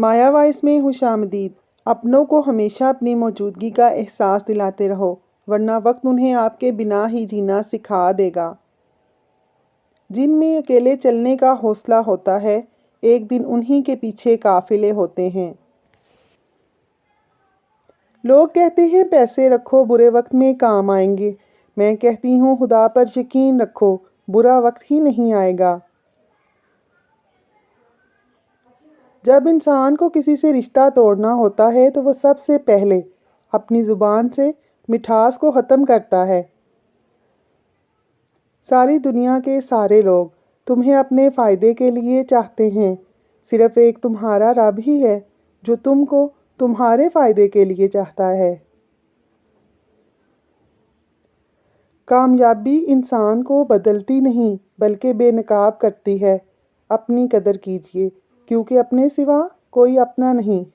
माया voice में खुशामदीद। अपनों को हमेशा अपनी मौजूदगी का एहसास दिलाते रहो, वरना वक्त उन्हें आपके बिना ही जीना सिखा देगा। जिनमें अकेले चलने का हौसला होता है, एक दिन उन्हीं के पीछे काफिले होते हैं। लोग कहते हैं पैसे रखो, बुरे वक्त में काम आएंगे। मैं कहती हूँ खुदा पर यकीन रखो, बुरा वक्त ही नहीं आएगा। जब इंसान को किसी से रिश्ता तोड़ना होता है तो वो सबसे पहले अपनी ज़ुबान से मिठास को ख़त्म करता है। सारी दुनिया के सारे लोग तुम्हें अपने फ़ायदे के लिए चाहते हैं। सिर्फ़ एक तुम्हारा रब ही है जो तुमको तुम्हारे फ़ायदे के लिए चाहता है। कामयाबी इंसान को बदलती नहीं बल्कि बेनकाब करती है। अपनी कदर कीजिए, क्योंकि अपने सिवा कोई अपना नहीं।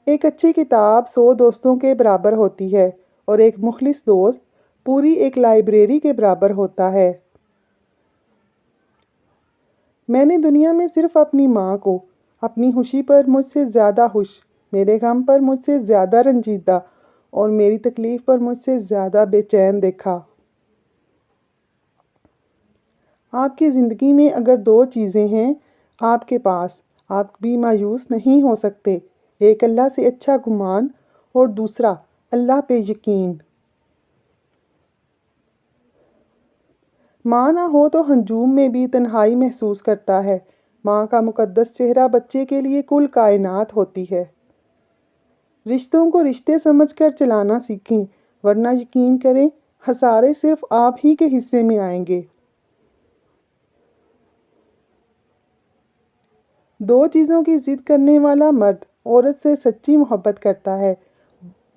एक अच्छी किताब 100 दोस्तों के बराबर होती है और एक मुखलिस दोस्त पूरी एक लाइब्रेरी के बराबर होता है। मैंने दुनिया में सिर्फ अपनी माँ को अपनी खुशी पर मुझसे ज़्यादा खुश, मेरे गम पर मुझसे ज़्यादा रंजीदा और मेरी तकलीफ़ पर मुझसे ज़्यादा बेचैन देखा। आपकी ज़िंदगी में अगर 2 चीज़ें हैं आपके पास, आप भी मायूस नहीं हो सकते। एक अल्लाह से अच्छा गुमान और दूसरा अल्लाह पे यकीन। माँ ना हो तो हंजूम में भी तन्हाई महसूस करता है। माँ का मुकद्दस चेहरा बच्चे के लिए कुल कायनात होती है। रिश्तों को रिश्ते समझकर चलाना सीखें, वरना यकीन करें खसारे सिर्फ आप ही के हिस्से में आएंगे। 2 चीज़ों की ज़िद करने वाला मर्द औरत से सच्ची मोहब्बत करता है।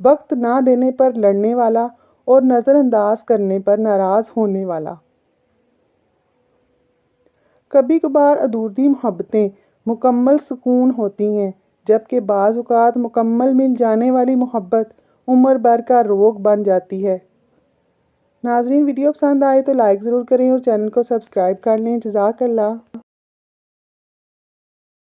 वक्त ना देने पर लड़ने वाला और नज़रअंदाज करने पर नाराज़ होने वाला। कभी कभार अधूरी मोहब्बतें मुकम्मल सुकून होती हैं, जबकि बाज़ औक़ात मुकम्मल मिल जाने वाली मोहब्बत उम्र भर का रोग बन जाती है। नाज़रीन, वीडियो पसंद आए तो लाइक ज़रूर करें और चैनल को सब्सक्राइब कर लें। जज़ाकल्लाह।